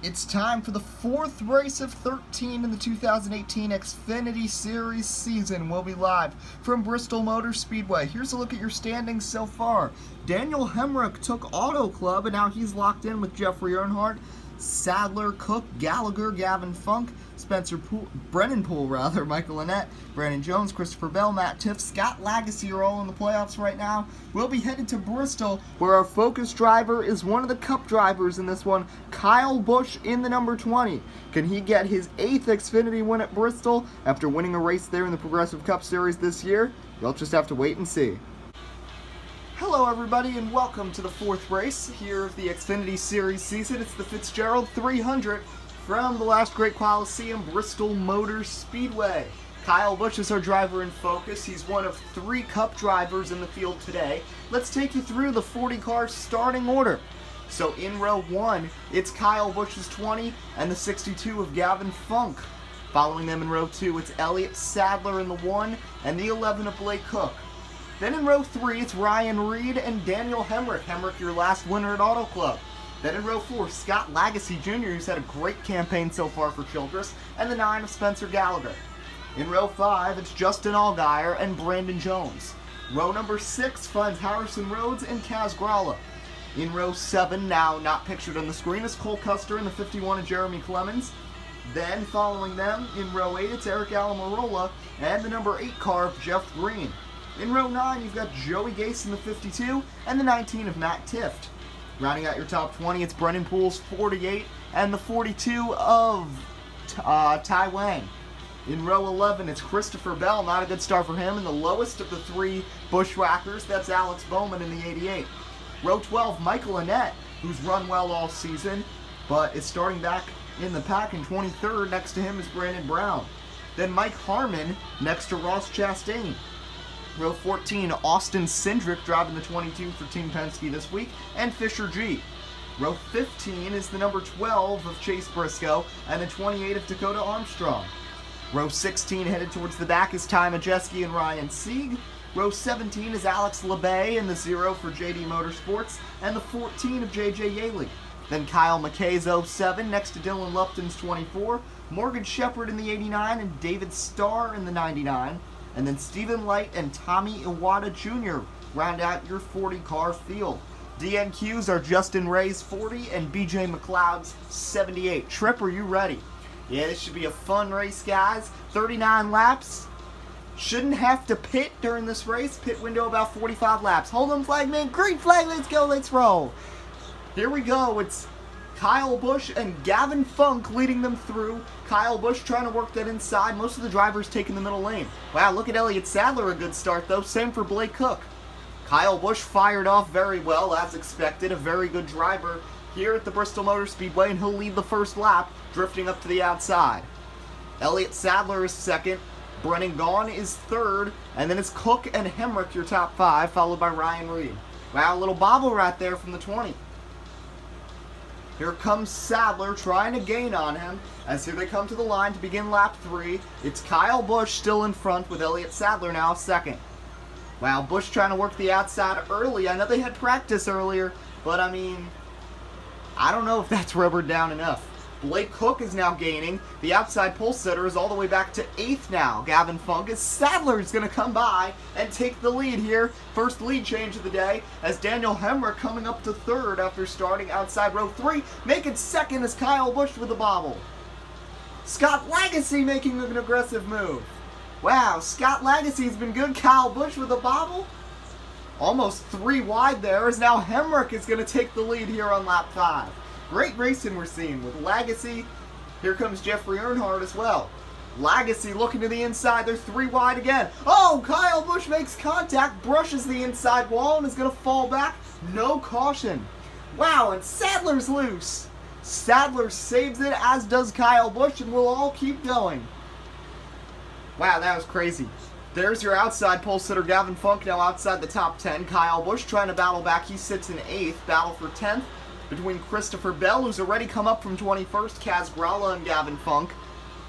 It's time for the fourth race of 13 in the 2018 Xfinity Series season. We'll be live from Bristol Motor Speedway. Here's a look at your standings so far. Daniel Hemrick took Auto Club, and now he's locked in with Jeffrey Earnhardt, Sadler, Cook, Gallagher, Gavin Funk, Brennan Poole, Michael Annett, Brandon Jones, Christopher Bell, Matt Tiff, Scott Lagasse are all in the playoffs right now. We'll be headed to Bristol, where our focus driver is one of the Cup drivers in this one, Kyle Busch in the number 20. Can he get his 8th Xfinity win at Bristol after winning a race there in the Progressive Cup Series this year? You'll just have to wait and see. Hello everybody and welcome to the fourth race here of the Xfinity Series season. It's the Fitzgerald 300 from the last great Coliseum, Bristol Motor Speedway. Kyle Busch is our driver in focus. He's one of 3 Cup drivers in the field today. Let's take you through the 40 car starting order. So in row 1, it's Kyle Busch's 20 and the 62 of Gavin Funk. Following them in row 2, it's Elliott Sadler in the 1 and the 11 of Blake Cook. Then in row 3, it's Ryan Reed and Daniel Hemrick. Hemrick, your last winner at Auto Club. Then in row 4, Scott Lagasse Jr., who's had a great campaign so far for Childress, and the 9 of Spencer Gallagher. In row 5, it's Justin Allgaier and Brandon Jones. Row number 6 finds Harrison Rhodes and Kaz Gralla. In row 7, now not pictured on the screen, is Cole Custer and the 51 of Jeremy Clemens. Then following them, in row 8, it's Eric Almirola and the number 8 car of Jeff Green. In row 9, you've got Joey Gase in the 52 and the 19 of Matt Tifft. Rounding out your top 20, it's Brennan Poole's 48 and the 42 of Tai Wang. In row 11, it's Christopher Bell, not a good start for him, and the lowest of the 3 Bushwhackers, that's Alex Bowman in the 88. Row 12, Michael Annett, who's run well all season, but is starting back in the pack in 23rd. Next to him is Brandon Brown. Then Mike Harmon next to Ross Chastain. Row 14, Austin Cindric driving the 22 for Team Penske this week, and Fisher G. Row 15 is the number 12 of Chase Briscoe and the 28 of Dakota Armstrong. Row 16 headed towards the back is Ty Majeski and Ryan Sieg. Row 17 is Alex LeBay and the 0 for JD Motorsports and the 14 of JJ Yaley. Then Kyle McKay's 07 next to Dylan Lupton's 24, Morgan Shepherd in the 89 and David Starr in the 99. And then Stephen Light and Tommy Iwata Jr. round out your 40 car field. DNQs are Justin Ray's 40 and BJ McLeod's 78. Trip, are you ready? Yeah, this should be a fun race, guys. 39 laps. Shouldn't have to pit during this race. Pit window about 45 laps. Hold on, flagman. Green flag. Let's go. Let's roll. Here we go. It's Kyle Busch and Gavin Funk leading them through. Kyle Busch trying to work that inside. Most of the drivers taking the middle lane. Wow, look at Elliott Sadler, a good start though. Same for Blake Cook. Kyle Busch fired off very well, as expected. A very good driver here at the Bristol Motor Speedway, and he'll lead the first lap, drifting up to the outside. Elliott Sadler is second. Brennan Gaughan is third. And then it's Cook and Hemrick, your top 5, followed by Ryan Reed. Wow, a little bobble right there from the 20. Here comes Sadler trying to gain on him as here they come to the line to begin lap 3. It's Kyle Busch still in front with Elliott Sadler now second. Wow, Busch trying to work the outside early. I know they had practice earlier, but I mean, I don't know if that's rubbered down enough. Blake Cook is now gaining. The outside pole sitter is all the way back to 8th now. Gavin Funk as Sadler is going to come by and take the lead here. First lead change of the day as Daniel Hemrick coming up to 3rd after starting outside row 3. Making 2nd is Kyle Busch with a bobble. Scott Lagasse making an aggressive move. Wow, Scott Lagasse's been good. Kyle Busch with a bobble. Almost 3 wide there as now Hemrick is going to take the lead here on lap 5. Great racing we're seeing with Lagasse. Here comes Jeffrey Earnhardt as well. Lagasse looking to the inside. They're 3 wide again. Oh, Kyle Busch makes contact, brushes the inside wall, and is going to fall back. No caution. Wow, and Sadler's loose. Sadler saves it, as does Kyle Busch, and we'll all keep going. Wow, that was crazy. There's your outside pole sitter, Gavin Funk, now outside the top 10. Kyle Busch trying to battle back. He sits in 8th. Battle for 10th. Between Christopher Bell, who's already come up from 21st, Kaz Gralla and Gavin Funk.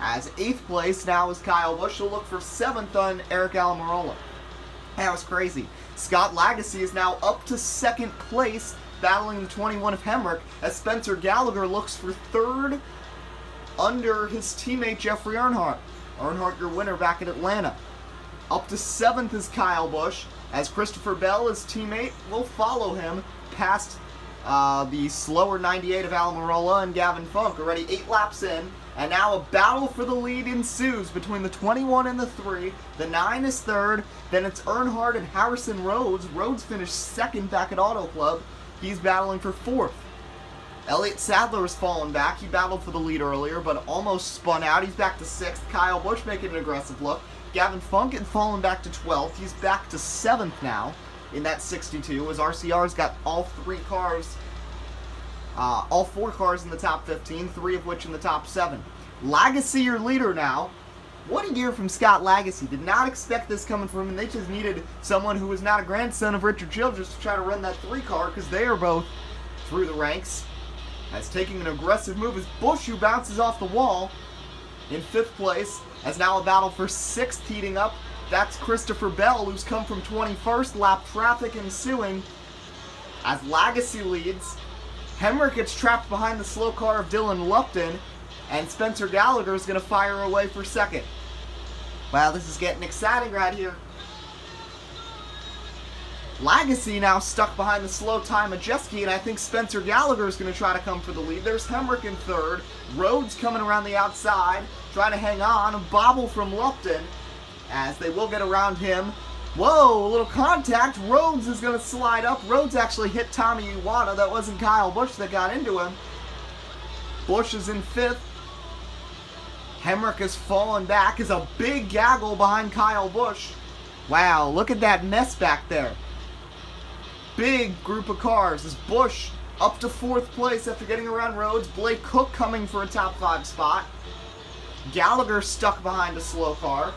As 8th place now is Kyle Busch. He'll look for 7th on Eric Almirola. That was crazy. Scott Lagasse is now up to 2nd place. battling the 21 of Hemrick as Spencer Gallagher looks for third under his teammate Jeffrey Earnhardt. Earnhardt, your winner back at Atlanta. Up to 7th is Kyle Busch as Christopher Bell, his teammate, will follow him past the slower 98 of Almirola and Gavin Funk. Already 8 laps in, and now a battle for the lead ensues between the 21 and the 3. The 9 is third, then it's Earnhardt and Harrison Rhodes. Rhodes finished second back at Auto Club. He's battling for 4th. Elliott Sadler has fallen back. He battled for the lead earlier, but almost spun out. He's back to 6th. Kyle Busch making an aggressive look. Gavin Funk had fallen back to 12th. He's back to 7th now in that 62, as RCR's got all 4 cars in the top 15, 3 of which in the top 7. Lagasse, your leader now. What a year from Scott Lagasse. Did not expect this coming from him, and they just needed someone who was not a grandson of Richard Childress to try to run that 3 car, because they are both through the ranks. As taking an aggressive move is Busch, who bounces off the wall in 5th place, as now a battle for 6th heating up. That's Christopher Bell, who's come from 21st. Lap traffic ensuing as Lagasse leads. Hemrick gets trapped behind the slow car of Dylan Lupton, and Spencer Gallagher is going to fire away for 2nd. Wow, this is getting exciting right here. Lagasse now stuck behind the slow Ty Majeski, and I think Spencer Gallagher is going to try to come for the lead. There's Hemrick in 3rd. Rhodes coming around the outside, trying to hang on. A bobble from Lupton, as they will get around him. Whoa, a little contact. Rhodes is going to slide up. Rhodes actually hit Tommy Iwata. That wasn't Kyle Busch that got into him. Busch is in 5th. Hemrick has fallen back. Is a big gaggle behind Kyle Busch. Wow, look at that mess back there. Big group of cars as Busch up to 4th place after getting around Rhodes. Blake Cook coming for a top 5 spot. Gallagher stuck behind a slow car.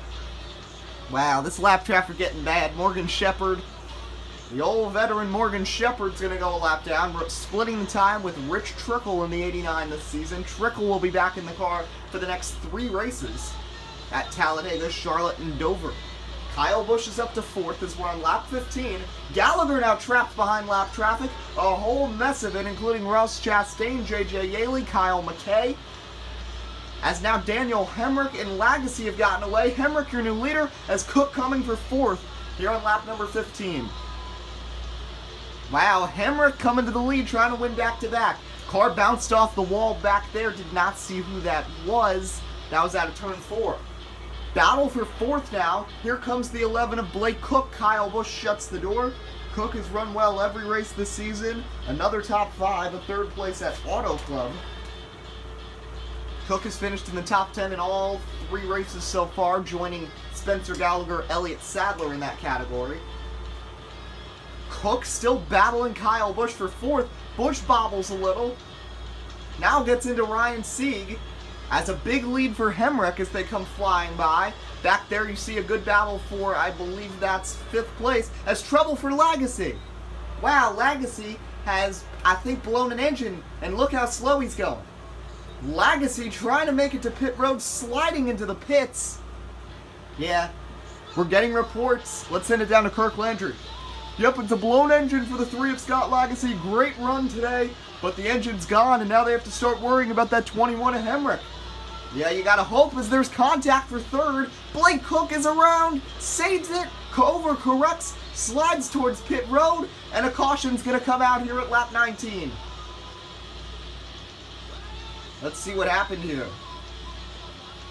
Wow, this lap traffic getting bad. Morgan Shepherd, the old veteran Morgan Shepherd's going to go a lap down, splitting the time with Rich Trickle in the 89 this season. Trickle will be back in the car for the next 3 races at Talladega, Charlotte, and Dover. Kyle Busch is up to 4th as we're on lap 15. Gallagher now trapped behind lap traffic. A whole mess of it, including Ross Chastain, J.J. Yaley, Kyle McKay. As now Daniel Hemrick and Lagasse have gotten away. Hemrick, your new leader, as Cook coming for 4th here on lap number 15. Wow, Hemrick coming to the lead, trying to win back-to-back. Car bounced off the wall back there. Did not see who that was. That was out of turn 4. Battle for 4th now. Here comes the 11 of Blake Cook. Kyle Busch shuts the door. Cook has run well every race this season. Another top 5, a 3rd place at Auto Club. Cook has finished in the top 10 in all 3 races so far, joining Spencer Gallagher, Elliott Sadler in that category. Cook still battling Kyle Busch for 4th. Busch bobbles a little. Now gets into Ryan Sieg as a big lead for Hemrick as they come flying by. Back there you see a good battle for, I believe that's 5th place, as trouble for Lagasse. Wow, Lagasse has, I think, blown an engine, and look how slow he's going. Lagasse trying to make it to pit road, sliding into the pits. Yeah, we're getting reports. Let's send it down to Kirk Landry. Yep, it's a blown engine for the 3 of Scott Lagasse. Great run today, but the engine's gone, and now they have to start worrying about that 21 of Hemrick. Yeah, you gotta hope as there's contact for 3rd. Blake Cook is around, saves it, overcorrects, slides towards pit road, and a caution's gonna come out here at lap 19. Let's see what happened here.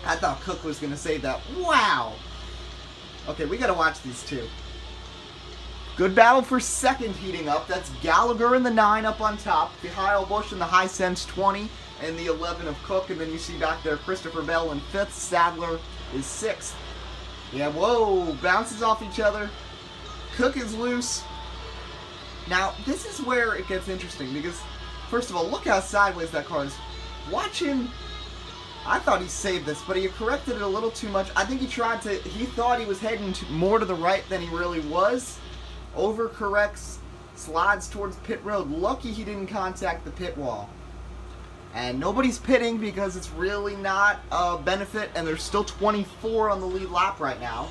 I thought Cook was going to save that. Wow! Okay, we got to watch these 2. Good battle for 2nd heating up. That's Gallagher in the 9 up on top. Kyle Busch in the high sense 20 and the 11 of Cook. And then you see back there Christopher Bell in 5th. Sadler is 6th. Yeah, whoa! Bounces off each other. Cook is loose. Now, this is where it gets interesting because, first of all, look how sideways that car is. Watch him. I thought he saved this, but he corrected it a little too much. I think he thought he was heading more to the right than he really was. Overcorrects, slides towards pit road. Lucky he didn't contact the pit wall. And nobody's pitting because it's really not a benefit, and there's still 24 on the lead lap right now.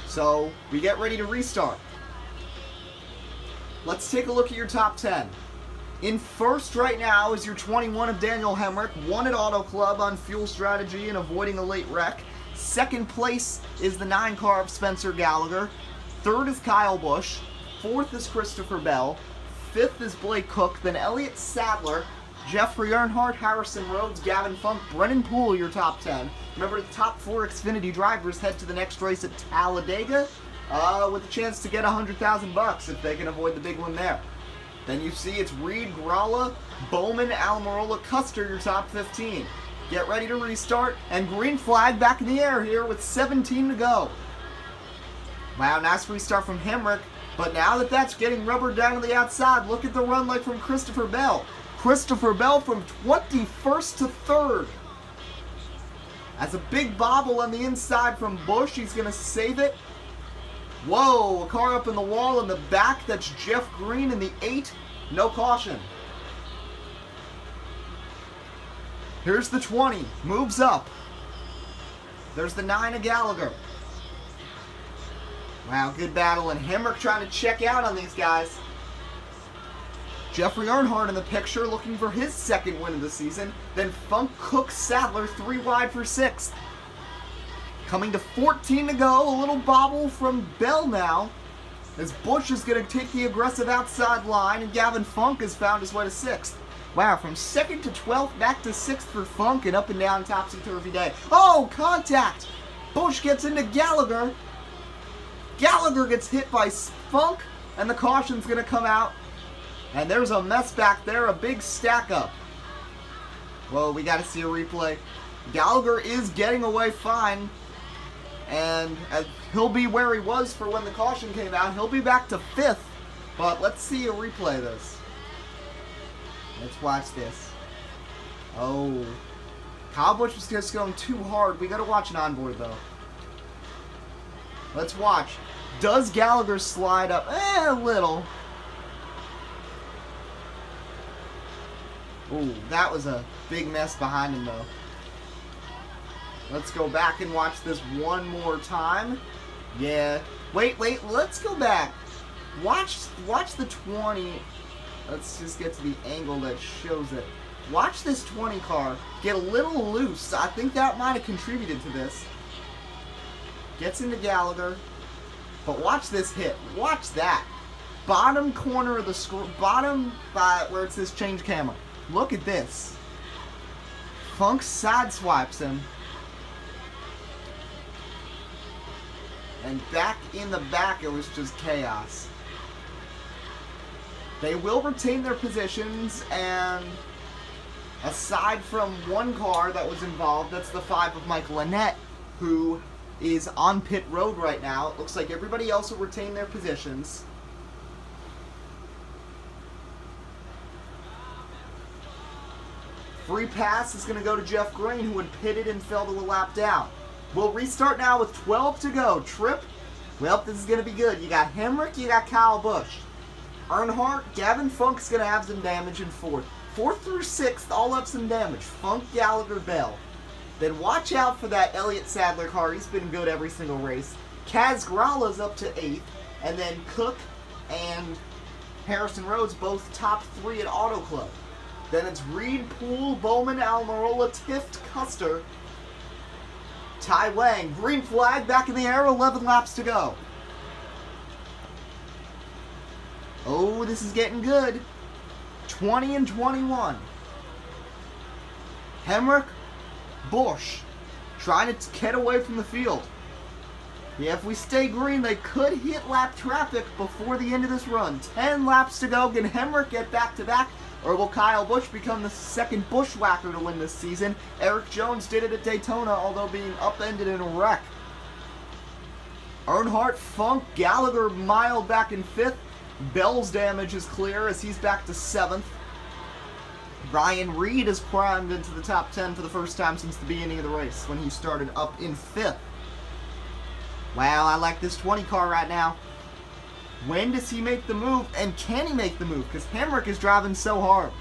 So we get ready to restart. Let's take a look at your top 10. In first right now is your 21 of Daniel Hemrick, won at Auto Club on fuel strategy and avoiding a late wreck. Second place is the 9 car of Spencer Gallagher. Third is Kyle Busch. Fourth is Christopher Bell. Fifth is Blake Cook. Then Elliott Sadler, Jeffrey Earnhardt, Harrison Rhodes, Gavin Funk, Brennan Poole, your top 10. Remember, the top 4 Xfinity drivers head to the next race at Talladega with a chance to get $100,000 if they can avoid the big one there. Then you see it's Reed, Gralla, Bowman, Almirola, Custer, your top 15. Get ready to restart, and green flag back in the air here with 17 to go. Wow, nice restart from Hemrick, but now that that's getting rubbered down to the outside, look at the run like from Christopher Bell. Christopher Bell from 21st to 3rd. That's a big bobble on the inside from Busch. He's going to save it. Whoa, a car up in the wall in the back. That's Jeff Green in the 8. No caution. Here's the 20. Moves up. There's the 9 of Gallagher. Wow, good battle. And Hemrick trying to check out on these guys. Jeffrey Earnhardt in the picture looking for his second win of the season. Then Funk, Cook, Sadler 3 wide for 6th. Coming to 14 to go. A little bobble from Bell now, as Busch is going to take the aggressive outside line, and Gavin Funk has found his way to 6th. Wow, from 2nd to 12th, back to 6th for Funk, and up and down topsy-turvy day. Oh, contact! Busch gets into Gallagher. Gallagher gets hit by Funk, and the caution's going to come out. And there's a mess back there, a big stack up. Whoa, we got to see a replay. Gallagher is getting away fine, and he'll be where he was for when the caution came out. He'll be back to 5th, but let's see a replay of this. Let's watch this. Oh, Kyle Busch was just going too hard. We got to watch an onboard, though. Let's watch. Does Gallagher slide up? A little. Ooh, that was a big mess behind him, though. Let's go back and watch this one more time. Yeah. Wait, let's go back. Watch the 20. Let's just get to the angle that shows it. Watch this 20 car get a little loose. I think that might have contributed to this. Gets into Gallagher. But watch this hit. Watch that. Bottom corner of the screen. Bottom by where it says change camera. Look at this. Funk sideswipes him. And back in the back, it was just chaos. They will retain their positions, and aside from one car that was involved, that's the 5 of Michael Annett, who is on pit road right now. It looks like everybody else will retain their positions. Free pass is going to go to Jeff Green, who had pitted and fell to a lap down. We'll restart now with 12 to go. Trip, well, this is going to be good. You got Hemrick, you got Kyle Busch. Earnhardt, Gavin Funk's going to have some damage in 4th. 4th through 6th, all have some damage. Funk, Gallagher, Bell. Then watch out for that Elliott Sadler car. He's been good every single race. Kaz Gralla's up to 8th. And then Cook and Harrison Rhodes both top 3 at Auto Club. Then it's Reed, Poole, Bowman, Almirola, Tift, Custer, Tai Wang. Green flag back in the air, 11 laps to go. Oh, this is getting good. 20 and 21. Hemrick, Busch, trying to get away from the field. Yeah, if we stay green, they could hit lap traffic before the end of this run. 10 laps to go. Can Hemrick get back-to-back? Or will Kyle Busch become the second bushwhacker to win this season? Eric Jones did it at Daytona, although being upended in a wreck. Earnhardt, Funk, Gallagher mild back in 5th. Bell's damage is clear as he's back to 7th. Ryan Reed is primed into the top 10 for the first time since the beginning of the race when he started up in 5th. Wow, I like this 20 car right now. When does he make the move, and can he make the move? Because Hemrick is driving so hard.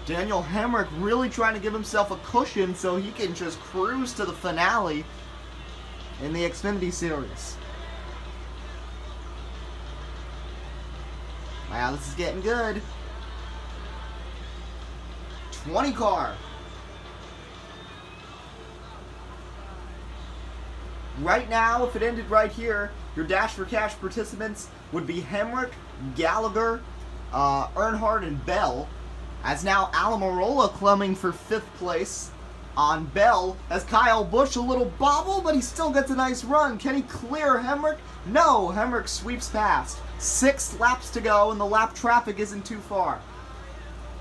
Daniel Hemrick really trying to give himself a cushion so he can just cruise to the finale in the Xfinity Series. Wow, this is getting good. 20 car. Right now, if it ended right here, your Dash for Cash participants would be Hemrick, Gallagher, Earnhardt, and Bell. As now Almirola climbing for 5th place on Bell. As Kyle Busch a little bobble, but he still gets a nice run. Can he clear Hemrick? No, Hemrick sweeps past. 6 laps to go, and the lap traffic isn't too far.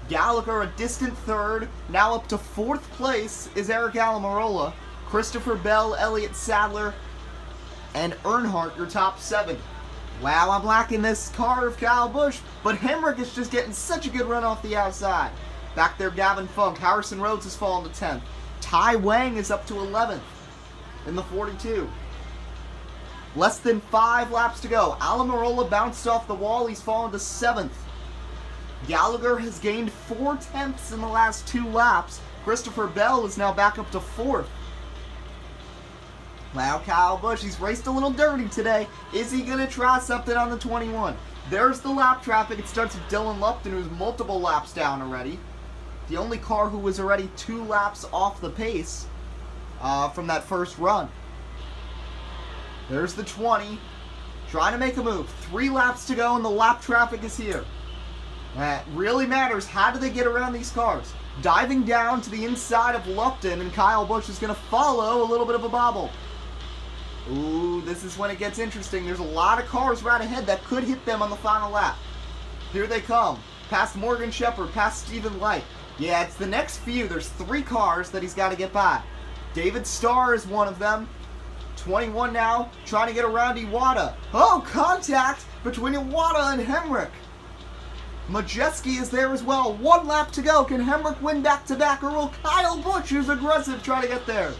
Gallagher a distant 3rd. Now up to 4th place is Eric Almirola. Christopher Bell, Elliott Sadler, and Earnhardt, your top 7. Wow, I'm liking this car of Kyle Busch, but Hemrick is just getting such a good run off the outside. Back there, Gavin Funk. Harrison Rhodes has fallen to 10th. Tai Wang is up to 11th in the 42. Less than 5 laps to go. Almirola bounced off the wall. He's fallen to 7th. Gallagher has gained 4/10 in the last 2 laps. Christopher Bell is now back up to 4th. Wow, Kyle Busch, he's raced a little dirty today. Is he going to try something on the 21? There's the lap traffic. It starts with Dylan Lupton, who's multiple laps down already. The only car who was already 2 laps off the pace from that first run. There's the 20. Trying to make a move. 3 laps to go, and the lap traffic is here. That really matters. How do they get around these cars? Diving down to the inside of Lupton, and Kyle Busch is going to follow a little bit of a bobble. Ooh, this is when it gets interesting. There's a lot of cars right ahead that could hit them on the final lap. Here they come. Past Morgan Shepherd, past Stephen Light. Yeah, it's the next few. There's 3 cars that he's got to get by. David Starr is one of them. 21 now, trying to get around Iwata. Oh, contact between Iwata and Hemrick. Majeski is there as well. 1 lap to go. Can Hemrick win back-to-back, or will Kyle Busch, who's aggressive, try to get there?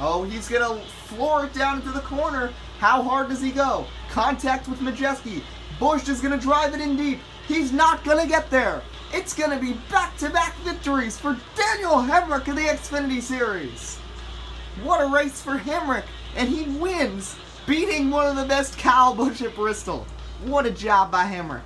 Oh, he's going to floor it down into the corner. How hard does he go? Contact with Majeski. Busch is going to drive it in deep. He's not going to get there. It's going to be back-to-back victories for Daniel Hemrick in the Xfinity Series. What a race for Hemrick. And he wins, beating one of the best Kyle Busch at Bristol. What a job by Hemrick.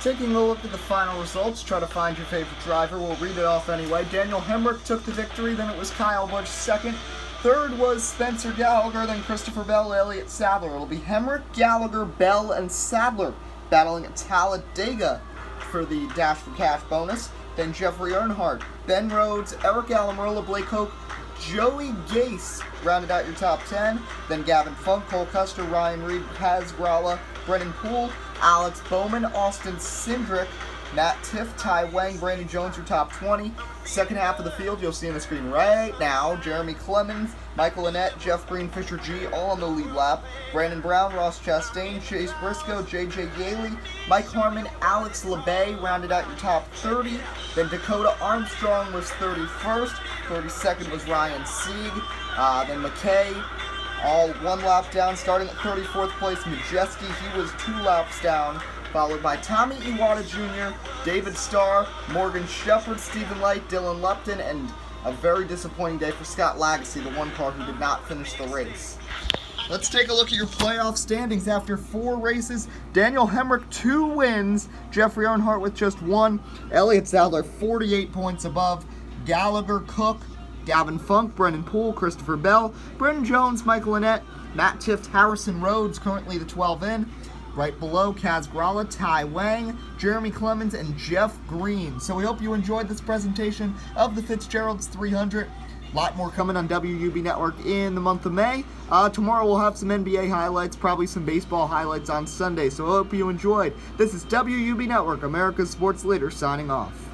Taking a look at the final results, try to find your favorite driver. We'll read it off anyway. Daniel Hemrick took the victory, then it was Kyle Busch 2nd. 3rd was Spencer Gallagher, then Christopher Bell, Elliott Sadler. It'll be Hemrick, Gallagher, Bell, and Sadler battling at Talladega for the Dash for Cash bonus. Then Jeffrey Earnhardt, Ben Rhodes, Eric Almirola, Blake Hoke, Joey Gase rounded out your top 10. Then Gavin Funk, Cole Custer, Ryan Reed, Paz Gralla, Brennan Poole, Alex Bowman, Austin Cindric, Matt Tiff, Tai Wang, Brandon Jones, your top 20. Second half of the field, you'll see on the screen right now, Jeremy Clemens, Michael Annette, Jeff Green, Fisher G, all on the lead lap. Brandon Brown, Ross Chastain, Chase Briscoe, JJ Yaley, Mike Harmon, Alex LeBay rounded out your top 30. Then Dakota Armstrong was 31st. 32nd was Ryan Sieg. Then McKay, all 1 lap down, starting at 34th place. Majeski, he was 2 laps down, followed by Tommy Iwata Jr., David Starr, Morgan Shepherd, Stephen Light, Dylan Lupton, and a very disappointing day for Scott Lagasse, the 1 car who did not finish the race. Let's take a look at your playoff standings after 4 races. Daniel Hemrick, 2 wins. Jeffrey Earnhardt with just 1. Elliott Sadler, 48 points above. Gallagher, Cook, Gavin Funk, Brennan Poole, Christopher Bell, Brendan Jones, Michael Annette, Matt Tift, Harrison Rhodes, currently the 12 in. Right below, Kaz Gralla, Tai Wang, Jeremy Clemens, and Jeff Green. So we hope you enjoyed this presentation of the Fitzgerald's 300. A lot more coming on WUB Network in the month of May. Tomorrow we'll have some NBA highlights, probably some baseball highlights on Sunday. So I hope you enjoyed. This is WUB Network, America's sports leader, signing off.